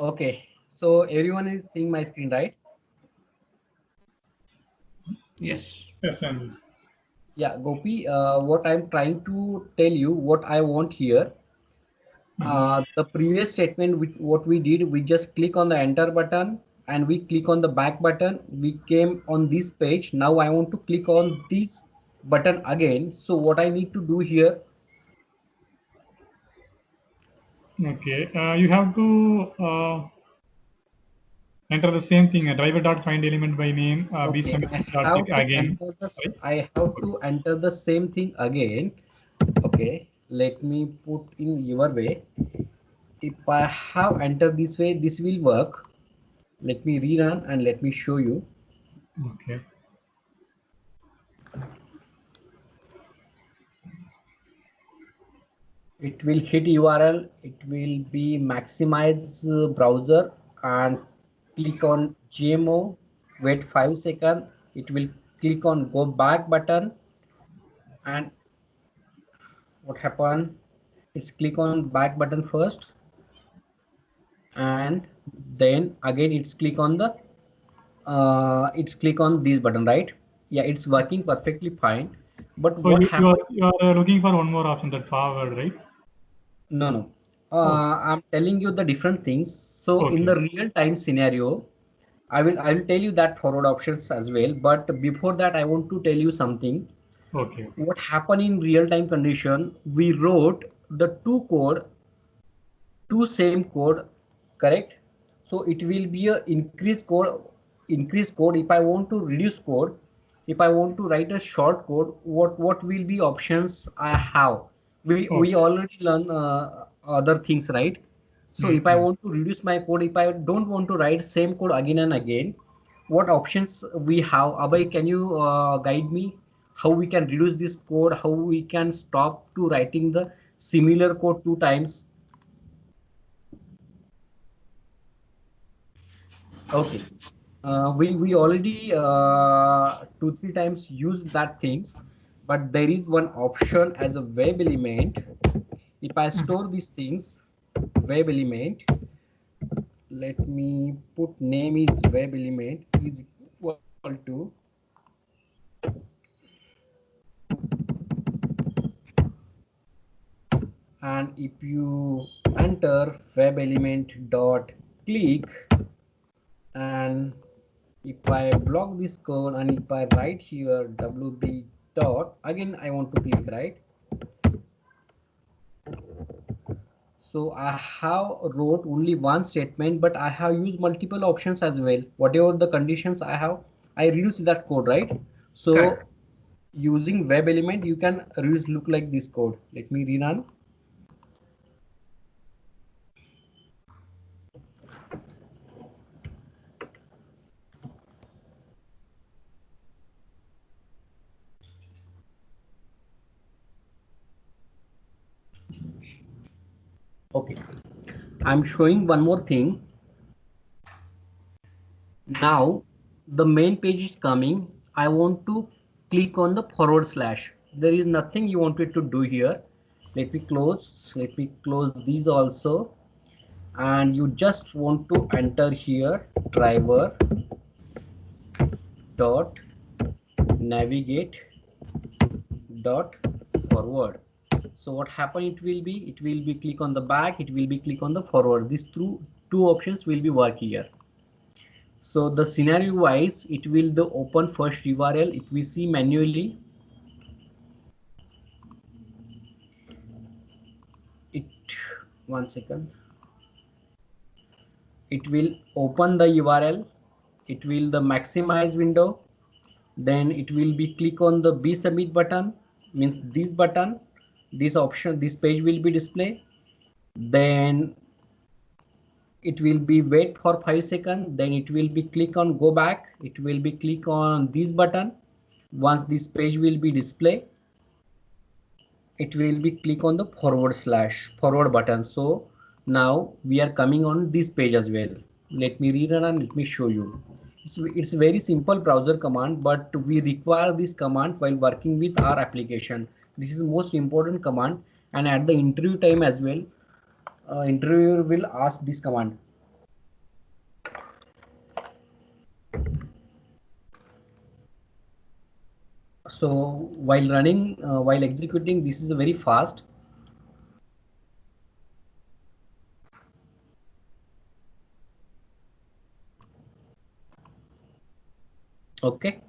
Okay, so everyone is seeing my screen, right? Yes. Yes, and this. Yeah, Gopi, what I'm trying to tell you, what I want here, the previous statement, what we did, we just click on the enter button and we click on the back button. We came on this page. Now I want to click on this button again. So what I need to do here, Okay, you have to enter the same thing. Driver dot find element by name. B okay, submit dot click again. Right? I have to enter the same thing again. Okay, let me put in your way. If I have entered this way, this will work. Let me rerun and let me show you. Okay. It will hit URL. It will be maximize browser and click on GMO. Wait 5 seconds. It will click on go back button and what happened? It's click on back button first and then again it's click on this button, right? Yeah, it's working perfectly fine. But So what you happened? are looking for one more option, that forward, right? No, no. Okay. I'm telling you the different things. So in Okay. the real time scenario, I will tell you that forward options as well. But before that, I want to tell you something. Okay. What happened in real time condition? We wrote the two same code, correct? So it will be a increase code. If I want to reduce code, if I want to write a short code, what will be options I have? We Okay. already learn other things, right? So if I Mm-hmm. want to reduce my code, if I don't want to write same code again and again, what options we have? Abhay, can you guide me how we can reduce this code? How we can stop to writing the similar code two times? Okay. We already 2 3 times used that things, but there is one option as a web element. If I store these things, web element, let me put name is web element is equal to, and if you enter web element dot click, and if I block this code and if I write here wb dot again I want to click, right? So I have wrote only one statement, but I have used multiple options as well. Whatever the conditions I have, I reduce that code, right? So Correct. using web element, you can reduce look like this code. Let me rerun. Okay, I'm showing one more thing. Now the main page is coming. I want to click on the forward slash. There is nothing you wanted to do here. Let me close these also. And you just want to enter here driver dot navigate dot forward. So what happen, it will be click on the back, it will be click on the forward. These two options will be work here. So the scenario wise, it will the open first URL. If we see manually, it, 1 second, it will open the URL, it will the maximize window, then it will be click on the B submit button, means this button, this option, this page will be display. Then it will be wait for 5 seconds, then it will be click on go back, it will be click on this button. Once this page will be display, it will be click on the forward slash forward button. So now we are coming on this page as well. Let me rerun and let me show you. It's very simple browser command, but we require this command while working with our application. This is most important command, and at the interview time as well, interviewer will ask this command. So while running, while executing, this is very fast. Okay.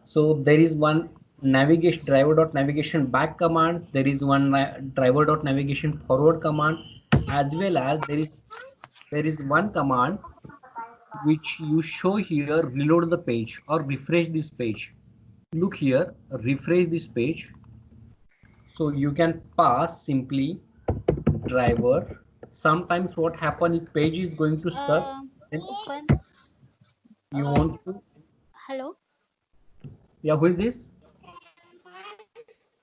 So there is one navigation driver.navigation back command. There is one driver.navigation forward command, as well as there is one command which you show here, reload the page or refresh this page. Look here, refresh this page. So you can pass simply driver. Sometimes what happen if page is going to stuck, then Open. you want to, Hello. yeah, who is this?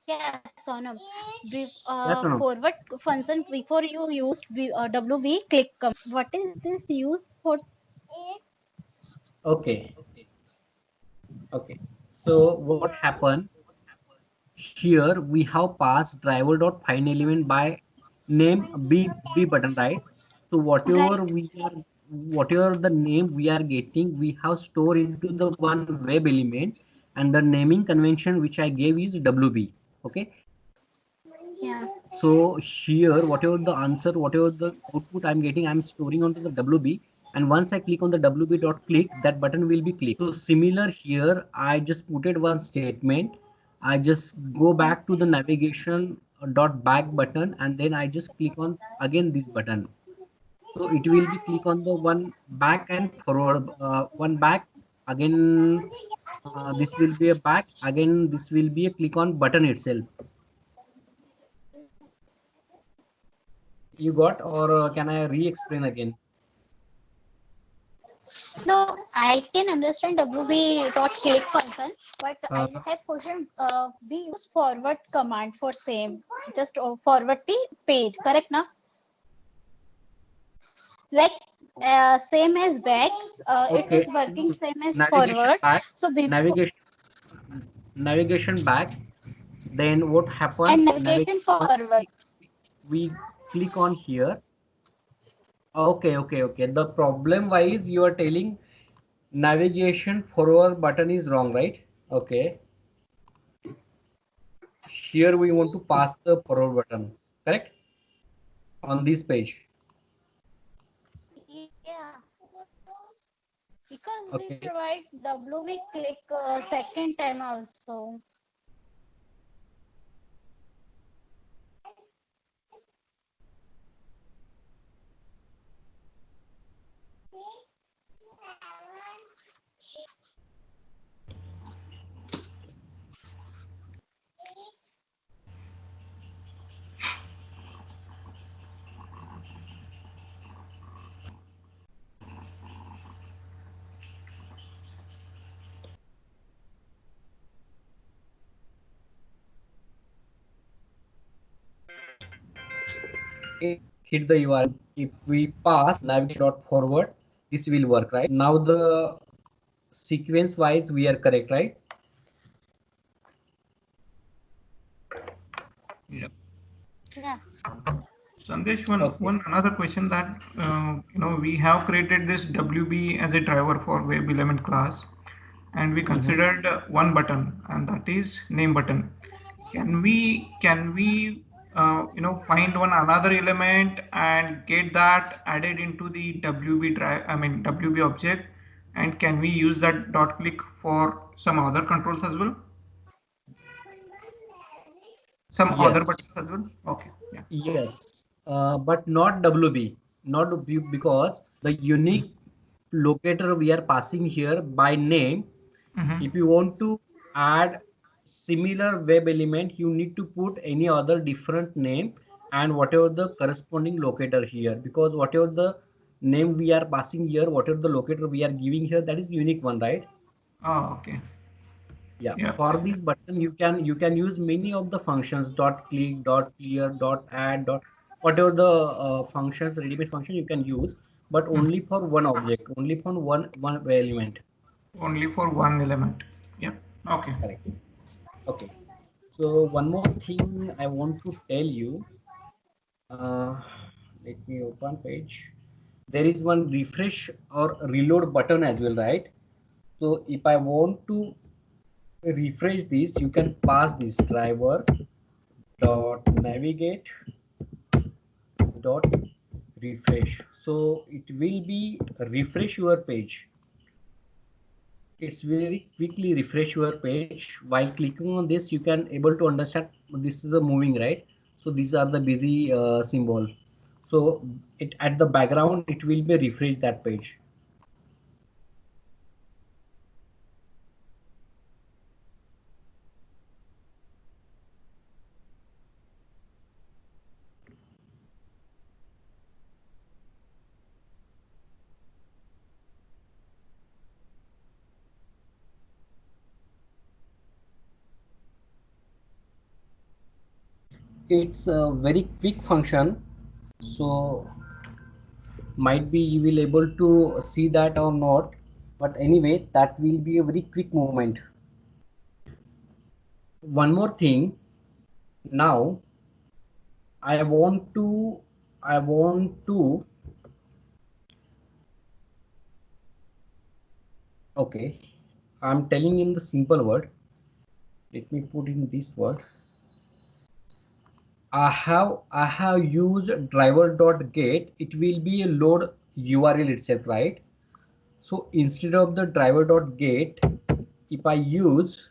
Yeah, Sonam. Yes or no? Forward function before you used WB click. What is this used for? Okay. Okay. So what happened here? We have passed driver dot find element by name B button, right? So Right. whatever the name we are getting, we have stored into the one web element, and the naming convention which I gave is WB. Okay. Yeah. So here, whatever the answer, whatever the output I'm getting, I'm storing onto the WB. And once I click on the WB dot click, that button will be clicked. So similar here, I just put it one statement. I just go back to the navigation dot back button, and then I just click on again this button. So it will be click on the one back and forward, one back again. This will be a back again. This will be a click on button itself. You got, or can I re-explain again? No, I can understand WB dot click function, but I Uh, have question. We use forward command for same. Just forward the page. Correct now? Like same as back. It okay, is working same as navigation forward. back, So before navigation, navigation back. Then what happened? and navigation Once forward. we click on here. Okay, okay, okay. The problem wise you are telling navigation forward button is wrong, right? Okay. Here we want to pass the forward button, correct? On this page. Yeah. Because we Okay. provide WB click second time also. Hit the URL. If we pass navigation dot forward, this will work, right? Now the sequence wise we are correct, right? Yeah. Yeah. Sandesh, Okay. one another question that we have created this WB as a driver for web element class, and we considered one button, and that is name button. Can we find one another element and get that added into the WB drive? I mean WB object, and can we use that dot click for some other controls as well? Some other Yes. buttons as well? Okay. Yeah. Yes. But not WB, not W because the unique locator we are passing here by name. Mm-hmm. If you want to add similar web element, you need to put any other different name and whatever the corresponding locator here, because whatever the name we are passing here, whatever the locator we are giving here, that is unique one, right? Oh, okay. Yeah, Yeah. for this button you can use many of the functions, dot click, dot clear, dot add, dot whatever the functions, ready-made function you can use, but Mhm. only for one object, only for one element. Only for one element. Yeah. Okay. Correct. Okay. So one more thing I want to tell you. Uh, Let me open page. There is one refresh or reload button as well, right? So if I want to refresh this, you can pass this driver dot navigate dot refresh. So it will be refresh your page. It's very quickly refresh your page. While clicking on this, you can able to understand this is a moving, right? So these are the busy symbol. So it at the background, it will be refresh that page. It's a very quick function, so might be you will able to see that or not, but anyway that will be a very quick movement. One more thing, now I want to okay, I'm telling in the simple word. Let me put in this word. I have used driver.get. It will be a load URL itself, right? So instead of the driver.get, if I use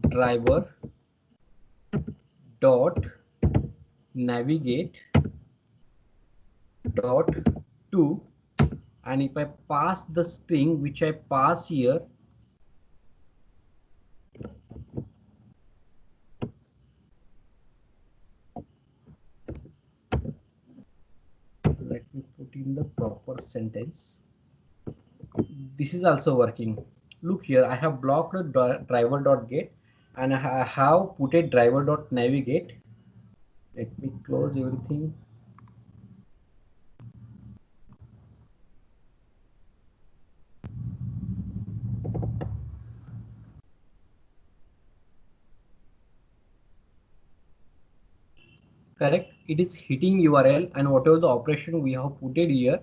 driver dot navigate dot to, and if I pass the string which I pass here, let me put in the proper sentence. This is also working. Look here, I have blocked the driver.get and I have put a driver.navigate. Let me close everything. Correct, it is hitting URL, and whatever the operation we have put it here,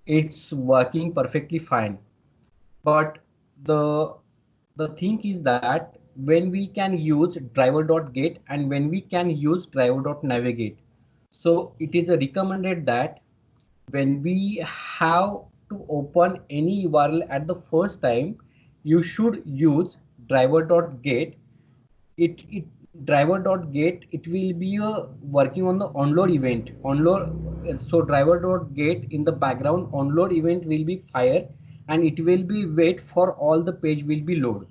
it's working perfectly fine. But the thing is that when we can use driver.get and when we can use driver.navigate, so it is a recommended that when we have to open any URL at the first time, you should use driver.get. It driver.get, it will be working on the onload event. So driver.get in the background onload event will be fired, and it will be wait for all the page will be load.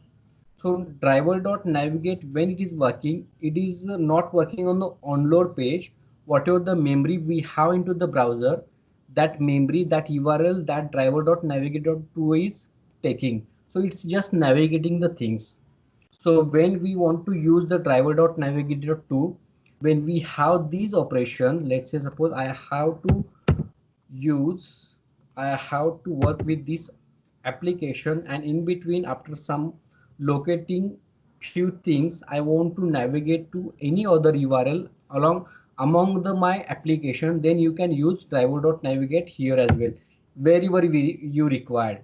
So driver.navigate, when it is working, it is not working on the onload page. Whatever the memory we have into the browser, that memory, that URL, that driver.navigate.to is taking. So it's just navigating the things. So when we want to use the driver.navigate.to, when we have these operation, let's say suppose I have to work with this application, and in between after some locating few things, I want to navigate to any other URL among my application, then you can use driver.navigate here as well, wherever you required.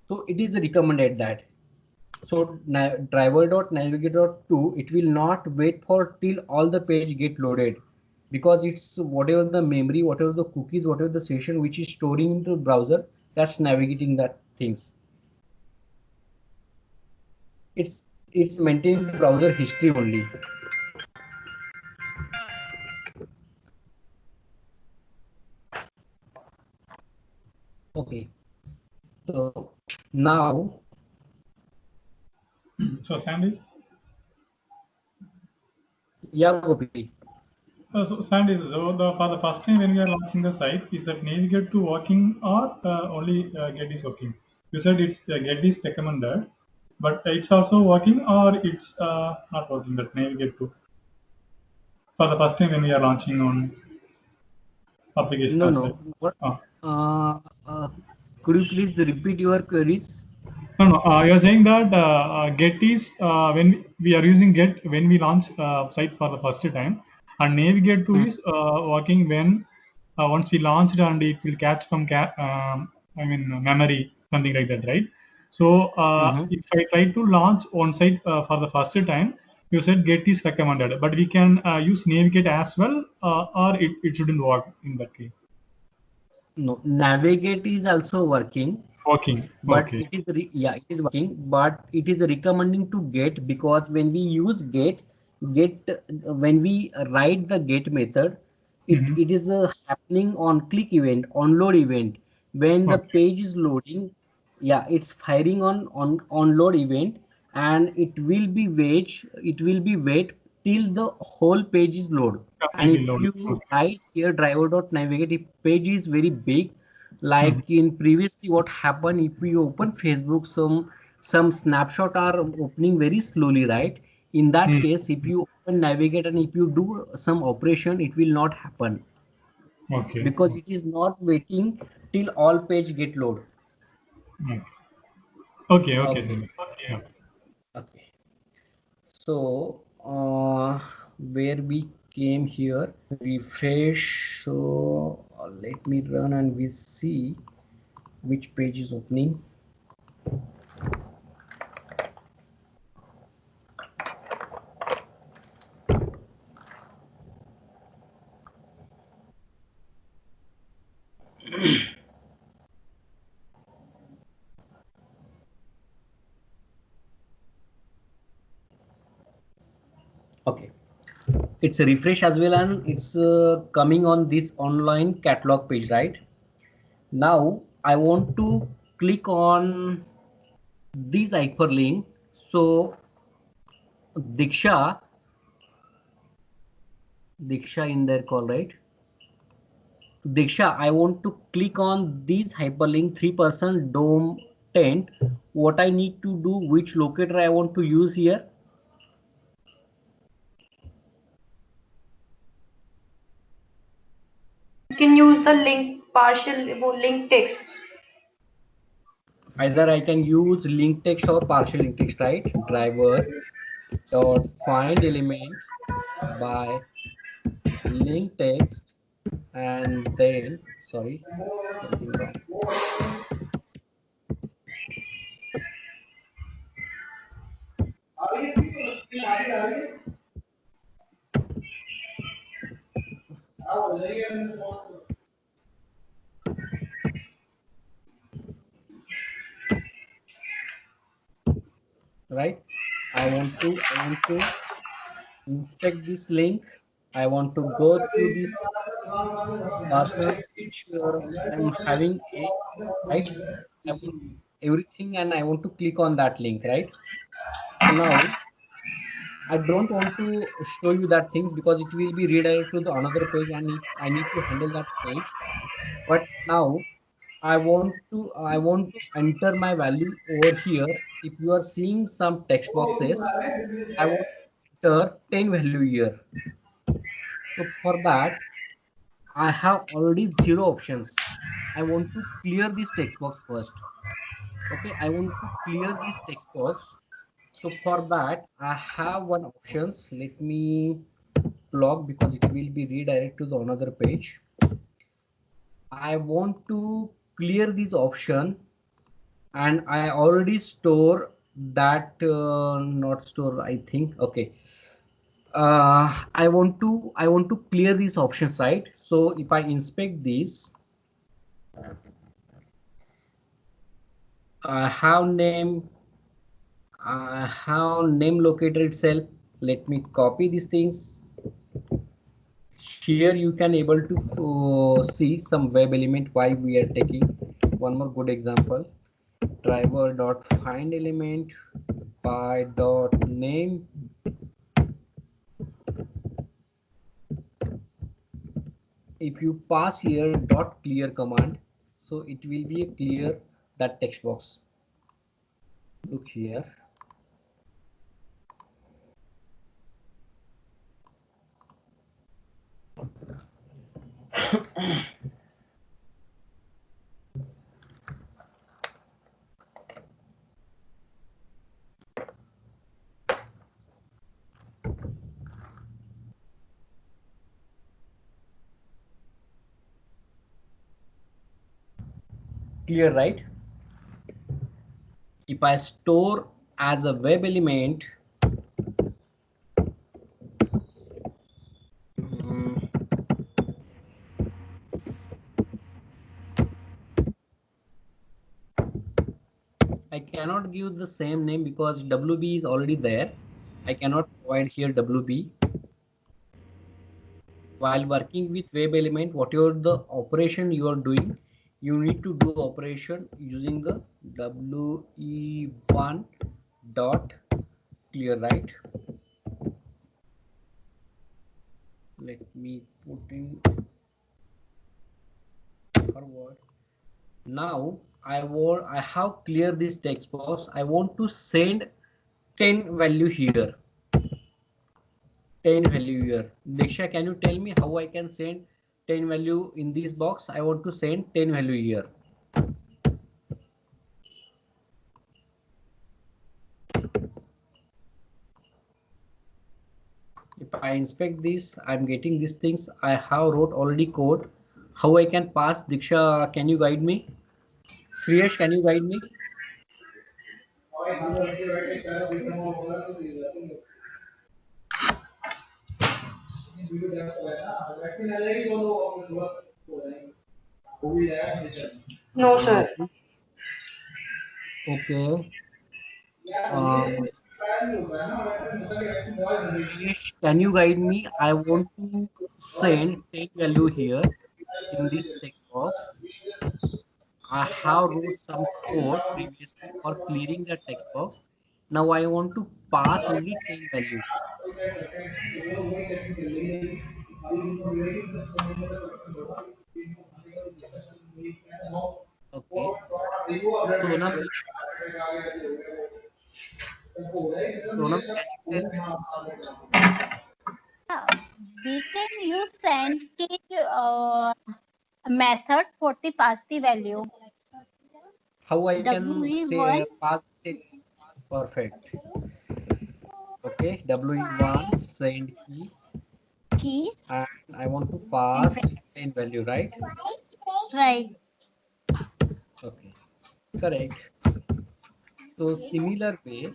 So it is recommended that. So driver.navigate.to, it will not wait for till all the page get loaded, because it's whatever the memory, whatever the cookies, whatever the session which is storing into the browser, that's navigating that things. It's maintaining the browser history only. Okay, so now So Sandys, yeah, Gopi. so Sandys, so for the first time when we are launching the site, is that navigate to working or only get is working? You said it's get is recommended, but it's also working or it's not working, that navigate to for the first time when we are launching on application No, or no. site. What? Ah. Could you please repeat your queries? No. You're saying that get is when we are using get when we launch site for the first time, and navigate to is working when once we launched and it will catch from memory, something like that, right? So Mhm. if I try to launch on site for the first time, you said get is recommended, but we can use navigate as well, or it shouldn't work in that case. No, navigate is also working, Working. but Okay. it is yeah, it is working, but it is recommending to get, because when we use get when we write the get method, Mhm. it is happening on click event, on load event. When the Okay. page is loading, yeah, it's firing on load event, and it will be wait till the whole page is load. And Completely if loaded. you Okay. write here driver.navigate, if page is very big, Mhm. like in previously what happened, if we open Facebook, some snapshot are opening very slowly, right? In that Mm. case, if you open navigate and if you do some operation, it will not happen, Okay. because it is not waiting till all page get load. Okay. Okay. Okay. Okay. Sandeep. Yeah. Okay. So where we came here, refresh. So let me run and we see which page is opening. Okay, it's a refresh as well, and it's coming on this online catalog page, right? Now I want to click on this hyperlink. So Diksha, Diksha in their call, right? Diksha, I want to click on this hyperlink 3% dome tent. What I need to do, which locator I want to use here? You can use the link partial link text. Either I can use link text or partial link text, right? Driver dot find element by link text, and then sorry, something wrong. Right, I want to inspect this link. I want to go to this buttons which I'm having a, right. I want everything and I want to click on that link, right? So now I don't want to show you that things because it will be redirected to the another page and I need to handle that page. But now I want to enter my value over here. If you are seeing some text boxes, I want to enter 10 value here. So for that, I have already 0 options. I want to clear this text box first. Okay, I want to clear this text box. So for that, I have one options. Let me block because it will be redirect to the another page. I want to clear this option, and I already store that not store, I think. Okay, I want to clear this option side. So if I inspect this, I have name locator itself. Let me copy these things. Here you can able to see some web element why we are taking one more good example. Driver dot find element by dot name. If you pass here dot clear command, so it will be a clear that text box. Look here. Clear, right? If I store as a web element, I cannot give the same name because WB is already there. I cannot provide here WB. While working with web element, whatever the operation you are doing, you need to do operation using the WE1 dot clear, right? Let me put in forward. Now I have cleared this text box. I want to send 10 value here. 10 value here. Diksha, can you tell me how I can send 10 value in this box? I want to send 10 value here. If I inspect this, I'm getting these things. I have wrote already code. How I can pass? Diksha, can you guide me? Sriyesh, can you guide me? No, sir. Okay. Can you guide me? I want to send 10 value here in this text box. I have wrote some code previously for clearing the text box. Now I want to pass only 10 value. Okay. Sonam, Sonam, can you tell me this? Yeah, we can use send key method for the pass the value. How I can WE1 say pass it? Perfect. Okay, WE1 send key, and I want to and pass 10 value, right? right. Okay, correct. So similar way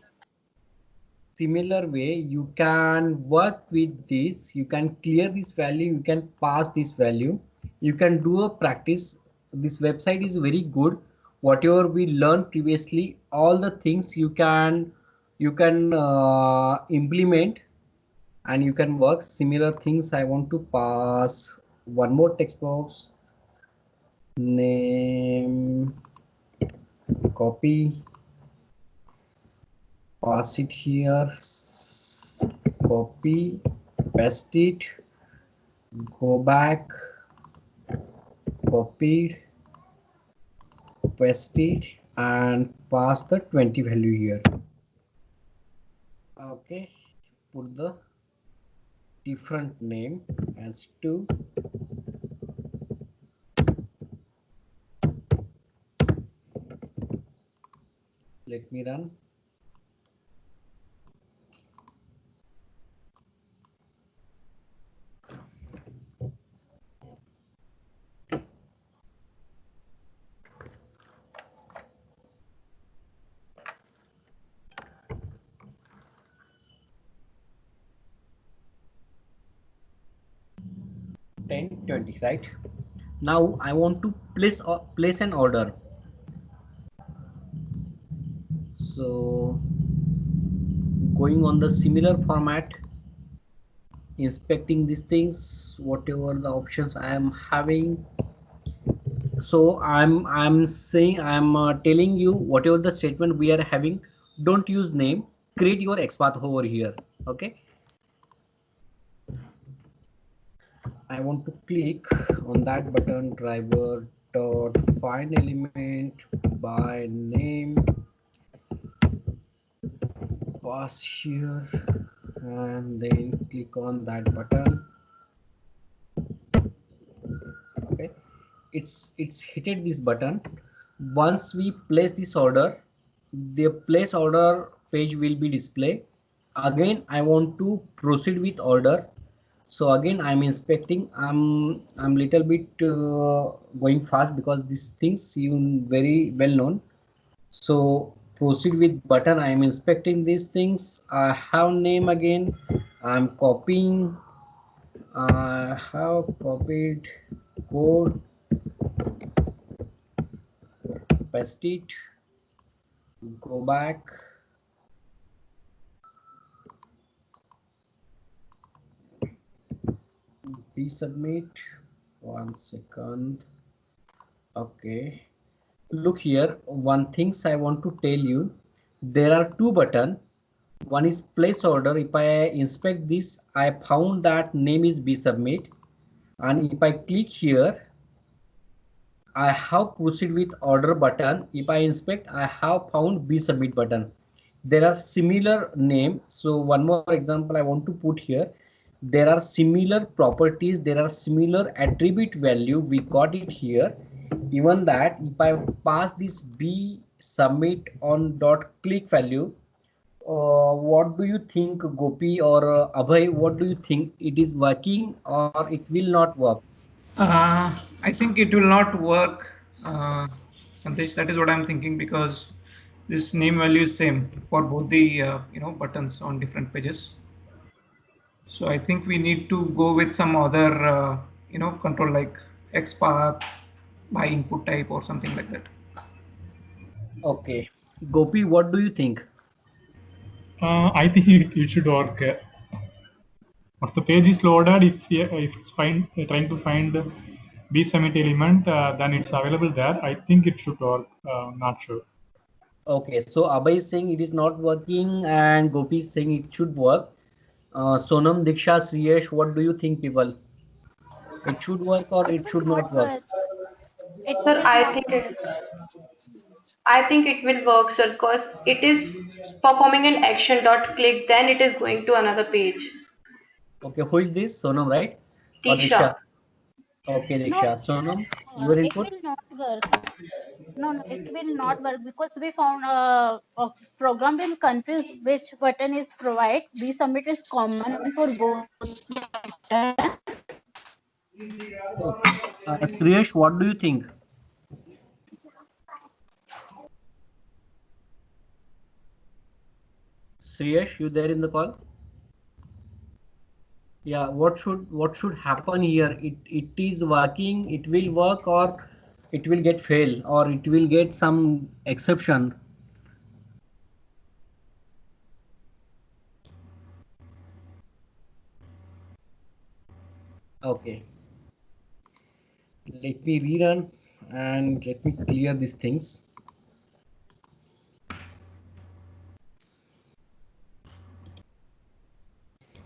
you can work with this. You can clear this value, you can pass this value, you can do a practice. This website is very good. Whatever we learned previously, all the things you can implement, and you can work similar things. I want to pass one more text box name, copy, pass it here, copy, paste it, go back, copied, paste it, and pass the 20 value here. Okay, put the different name as 2. Let me run. Ten 20, right? Now I want to place an order. So going on the similar format, inspecting these things, whatever the options I am having. So I'm saying telling you whatever the statement we are having, don't use name, create your XPath over here. Okay, I want to click on that button, driver dot find element by name, pass here, and then click on that button. Okay, it's hit this button. Once we place this order, the place order page will be displayed. Again I want to proceed with order. So again I'm inspecting. I'm little bit going fast because these things you very well known. So proceed with button. I am inspecting these things. I have name again. I'm copying. I have copied code, paste it, go back. Resubmit. 1 second. Okay. Look here. One things I want to tell you. There are two buttons. One is place order. If I inspect this, I found that name is be submit. And if I click here, I have proceed with order button. If I inspect, I have found be submit button. There are similar name. So one more example I want to put here. There are similar properties. There are similar attribute value. We got it here. Even that if I pass this be submit on dot click value, what do you think, Gopi or Abhay? What do you think? It is working or it will not work? I think it will not work, Sandesh. That is what I'm thinking, because this name value is same for both the buttons on different pages. So I think we need to go with some other control like XPath by input type or something like that. Okay, Gopi, what do you think? I think it should work. Once the page is loaded, if it's trying to find the B submit element, then it's available there. I think it should work. Not sure. Okay, so Abhay is saying it is not working and Gopi is saying it should work. Sonam, Diksha, Sriyesh, what do you think, people? It should work or It it should will not not work? work. It Sir, will not work. I think it will work, sir, because it is performing an action dot click, then it is going to another page. Okay, who is this? Sonam, right? Or Diksha. Diksha? Okay, No, Diksha. Sonam, your it input? will not work. No, it will not work because we found a program will confuse which button is provide. The submit is common for both buttons. Okay. Sriyesh, what do you think? Sriyesh, you there in the call? Yeah, what should happen here? It is working, it will work, or it will get fail, or it will get some exception. Okay, let me rerun and let me clear these things.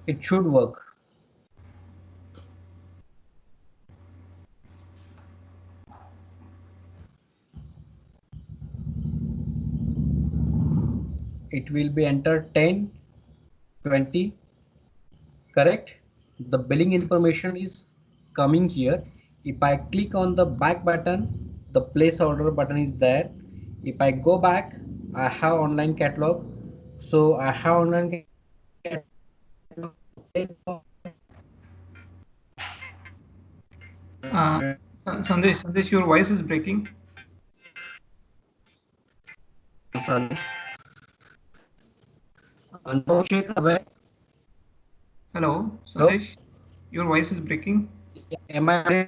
It should work. It will be entered 10, 20, correct? The billing information is coming here. If I click on the back button, the place order button is there. If I go back, I have online catalog. So I have online catalog. Sandesh, your voice is breaking. No check away. Hello, Hello? Sandesh, your voice is breaking. Am I?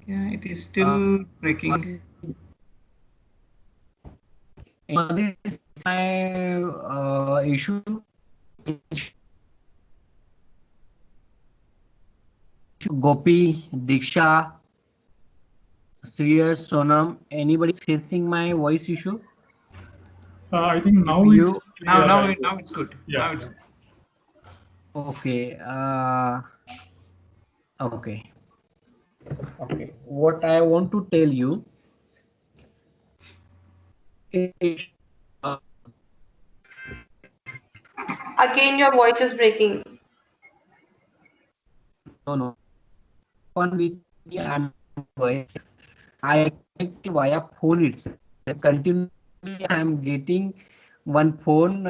Yeah, it is still breaking. This is my issue. Gopi, Diksha, Shreyas, Sonam, anybody facing my voice issue? I think now You it's clear. Now it's good. Yeah. Now it's good. okay? Okay. Okay. What I want to tell you is Again, your voice is breaking. no. One with me, I connect via phone itself. Continuously, I am getting one phone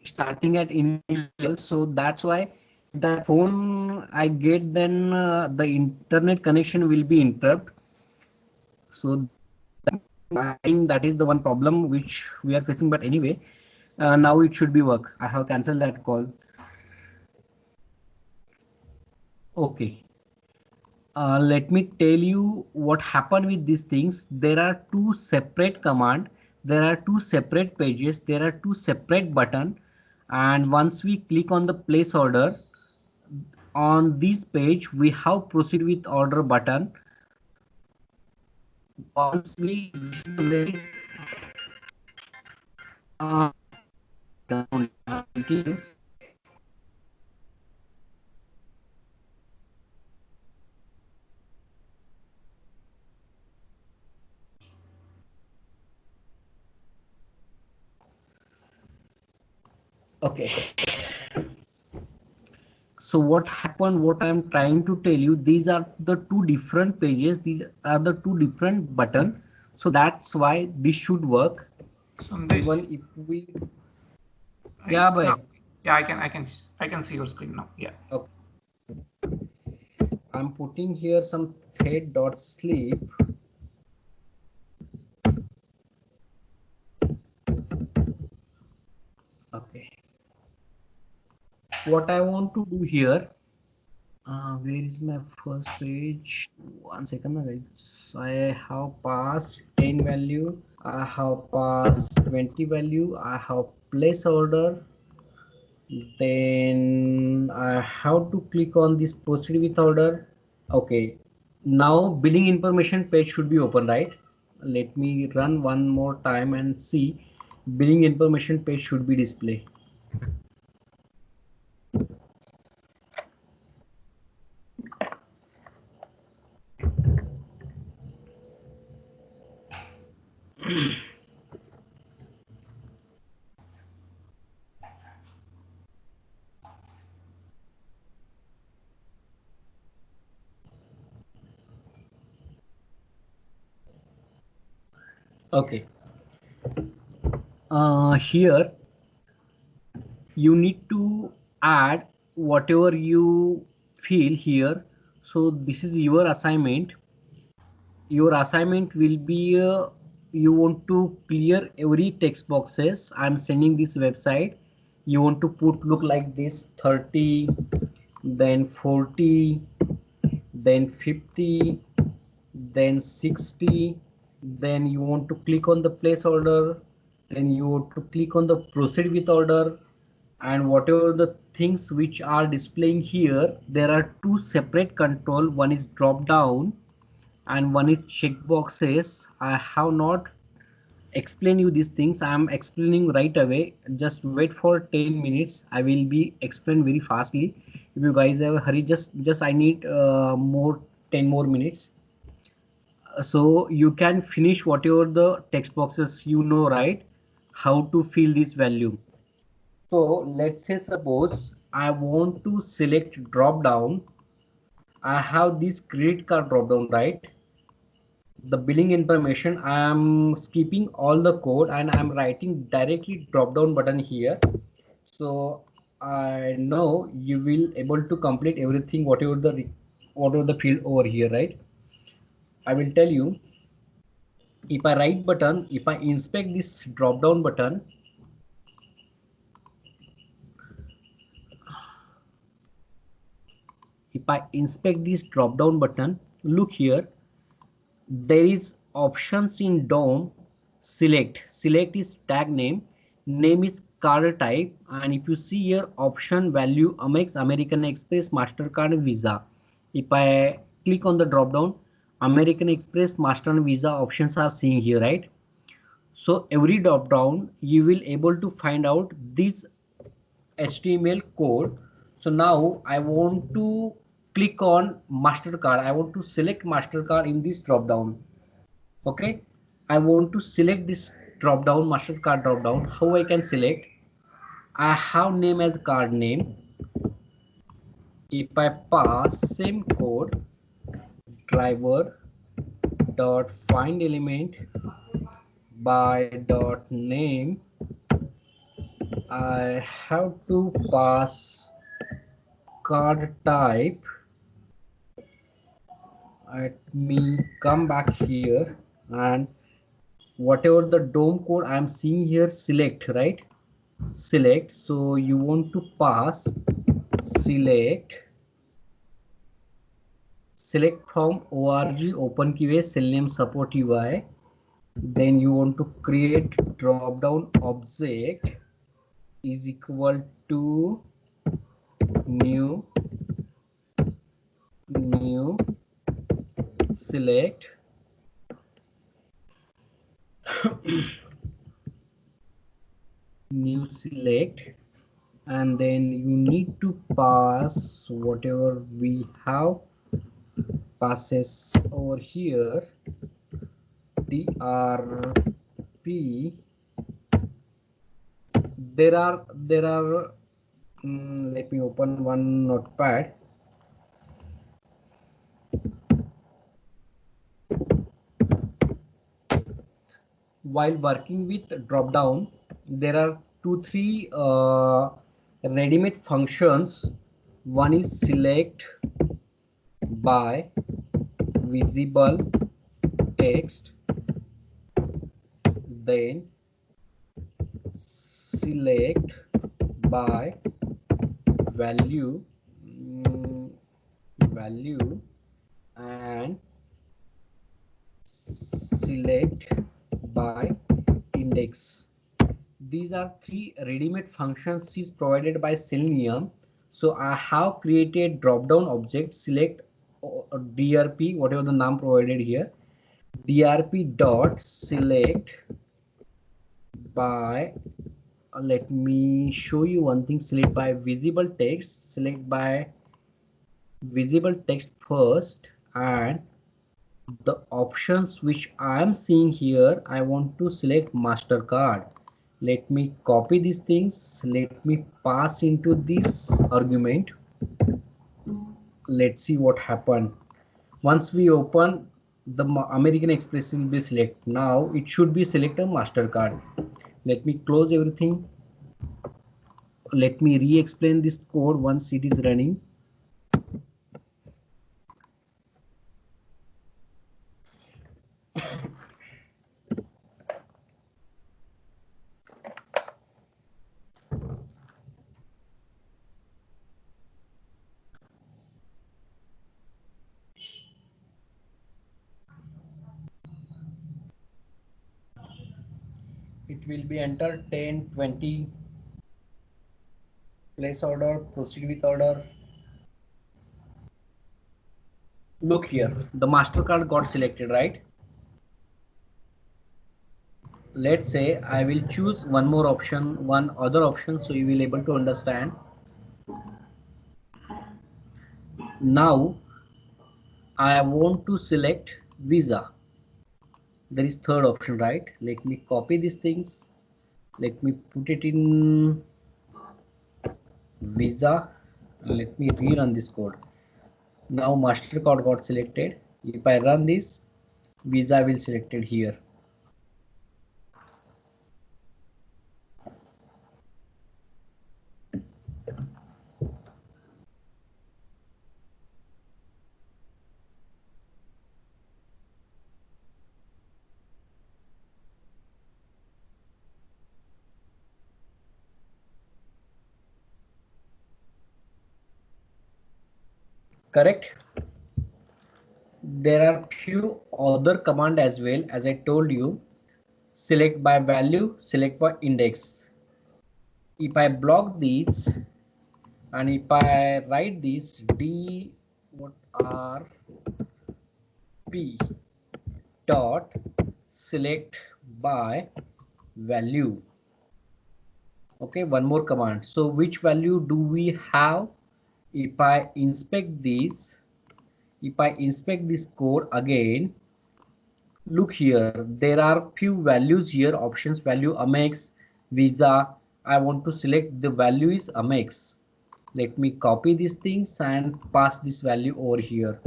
starting at email, so that's why the phone I get, then the internet connection will be interrupt. So I think that is the one problem which we are facing, but anyway, now it should be work. I have cancelled that call. Okay. Let me tell you what happened with these things. There are two separate command. There are two separate pages. There are two separate button. And once we click on the place order, on this page, we have proceed with order button. Once we uh, okay. So what happened, what I'm trying to tell you, these are the two different pages, these are the two different button. So that's why this should work. Sandesh, Even if we yeah, but no, yeah, I can see your screen now. Yeah. okay. I'm putting here some thread dot sleep. Okay. What I want to do here, where is my first page? 1 second, guys. I have passed 10 value. I have passed 20 value. I have place order. Then I have to click on this proceed with order. Okay. Now billing information page should be open, right? Let me run one more time and see. Billing information page should be displayed. Okay. Here you need to add whatever you feel here. So this is your assignment. Your assignment will be you want to clear every text boxes. I'm sending this website. You want to put look like this 30, then 40, then 50, then 60, then you want to click on the place order, then you want to click on the proceed with order, and whatever the things which are displaying here, there are two separate control. One is drop down and one is check boxes. I have not explain you these things. I am explaining right away. Just wait for 10 minutes. I will be explain very fastly. If you guys have a hurry, just I need more 10 more minutes. So you can finish whatever the text boxes you know, right? How to fill this value. So let's say suppose I want to select drop down. I have this credit card drop down, right? The billing information, I am skipping all the code and I'm writing directly drop down button here. So I know you will able to complete everything whatever the field over here, right? I will tell you, if I right button, if I inspect this drop down button, if I inspect this drop down button, look here, there is options in DOM. Select is tag name is card type, and if you see here option value Amex, American Express, Mastercard, Visa. If I click on the drop down, American Express, Master and Visa options are seeing here, right? So every drop down you will able to find out this HTML code. So now I want to click on Mastercard. I want to select Mastercard in this drop down. Okay, I want to select this drop down, Mastercard drop down. How I can select? I have name as card name. If I pass same code, driver dot find element by dot name, I have to pass card type. Let me come back here and whatever the DOM code I am seeing here, select, right? Select. So you want to pass select from org OpenQA cellname support UI. Then you want to create drop down object is equal to new select new select, and then you need to pass whatever we have passes over here, drp. There are let me open one notepad. While working with drop down, there are 2-3 ready-made functions. One is select by visible text, then select by value, and select by index. These are 3 ready-made functions is provided by Selenium. So I have created drop-down object select drp, whatever the name provided here, drp dot select by let me show you one thing. Select by visible text, select by visible text first, and the options which I am seeing here, I want to select MasterCard. Let me copy these things. Let me pass into this argument. Let's see what happened. Once we open, the American Express will be select. Now it should be select a MasterCard. Let me close everything. Let me re-explain this code once it is running. It will be enter 10, 20, place order, proceed with order. Look here, the MasterCard got selected, right? Let's say I will choose one more option, one other option, so you will able to understand. Now I want to select Visa. There is third option, right? Let me copy these things. Let me put it in Visa. Let me rerun this code. Now MasterCard got selected. If I run this, Visa will selected here. Correct? There are few other command as well, as I told you. Select by value, select by index. If I block these and if I write this d what r p dot select by value. Okay, one more command. So which value do we have? If I inspect this, if I inspect this code again, look here, there are few values here, options value, Amex, Visa. I want to select the value is Amex. Let me copy these things and pass this value over here.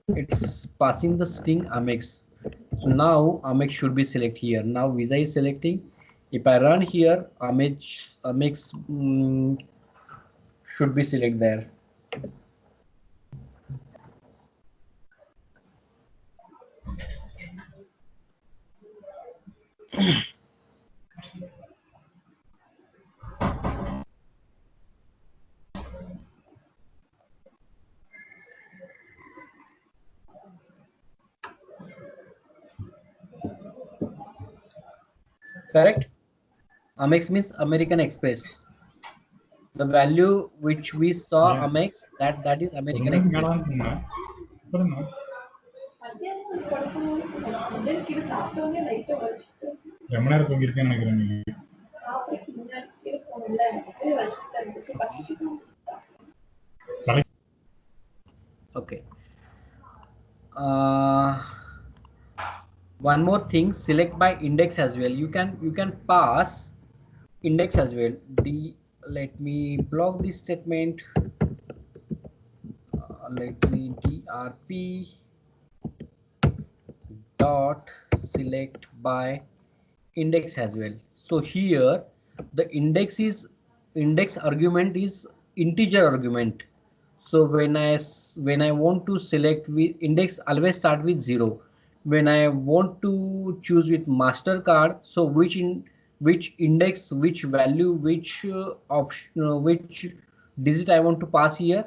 It's passing the string Amex. So now Amex should be select here. Now Visa is selecting. If I run here, Amex should be select there. Correct? Amex means American Express. The value which we saw Yeah. Amex, that is American Romance Express. galan but no. Ramana தூங்கிருக்கேன்னு நினைக்கிறேன் நீங்க. Okay. One more thing, select by index as well. You can pass index as well. Let me block this statement. Let me drp dot select by index as well. So here the index argument is integer argument. So when I want to select with index, always start with 0. When I want to choose with MasterCard, so which index, which value, which option, which digit I want to pass here?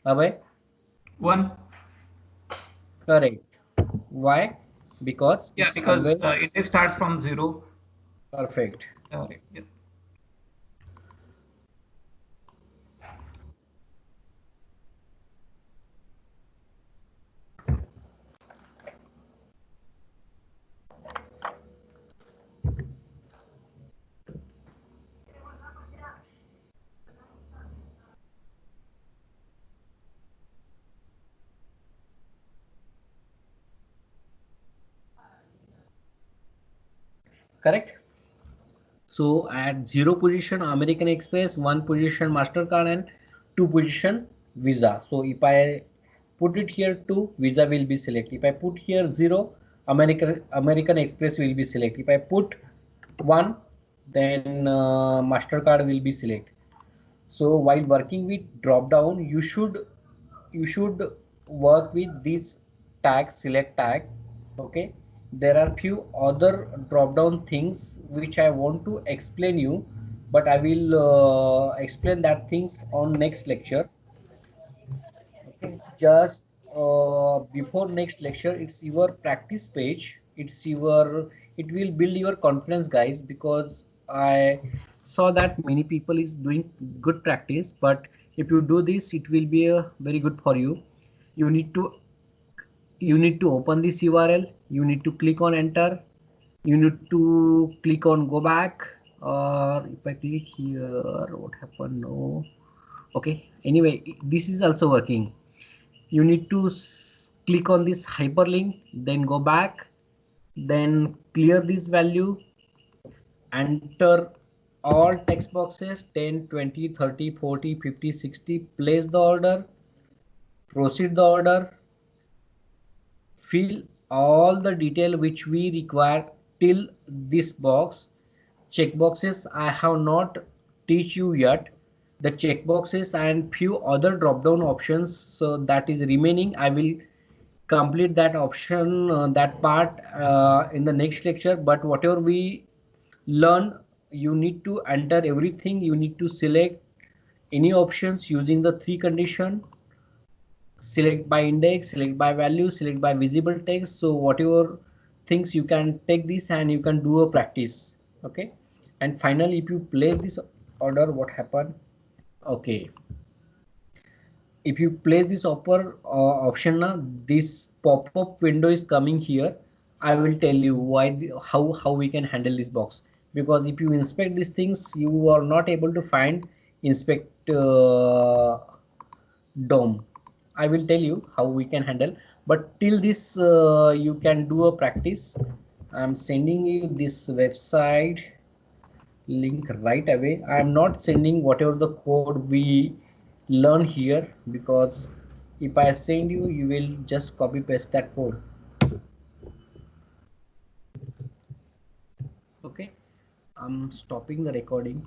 Abhay? 1. Correct. Why? Because Yeah, it's because always index starts from 0. perfect. Right, yeah. Correct. So at 0 position American Express, 1 position MasterCard, and 2 position Visa. So if I put it here 2, Visa will be selected. If I put here 0, American Express will be selected. If I put 1, then MasterCard will be selected. So while working with drop down, you should work with this tag, select tag. Okay, there are few other drop down things which I want to explain you, but I will explain that things on next lecture. Okay, just before next lecture, it's your practice page. It will build your confidence, guys, because I saw that many people is doing good practice, but if you do this, it will be very good for you. You need to open this URL. You need to click on enter. You need to click on go back, or if I click here, what happened? No. Okay, anyway, this is also working. You need to click on this hyperlink, then go back, then clear this value, enter all text boxes 10, 20, 30, 40, 50, 60, place the order, proceed the order, fill all the detail which we require till this box. Check boxes I have not teach you yet. The check boxes and few other drop down options, so that is remaining. I will complete that option, that part in the next lecture. But whatever we learn, you need to enter everything. You need to select any options using the 3 condition: select by index, select by value, select by visible text. So whatever things, you can take this and you can do a practice. Okay, and finally if you place this order, what happened? Okay, if you place this upper option now, this pop-up window is coming here. I will tell you why, how we can handle this box, because if you inspect these things, you are not able to find inspect DOM. I will tell you how we can handle, but till this you can do a practice. I'm sending you this website link right away. I am not sending whatever the code we learn here, because if I send you, you will just copy paste that code. Okay, I'm stopping the recording.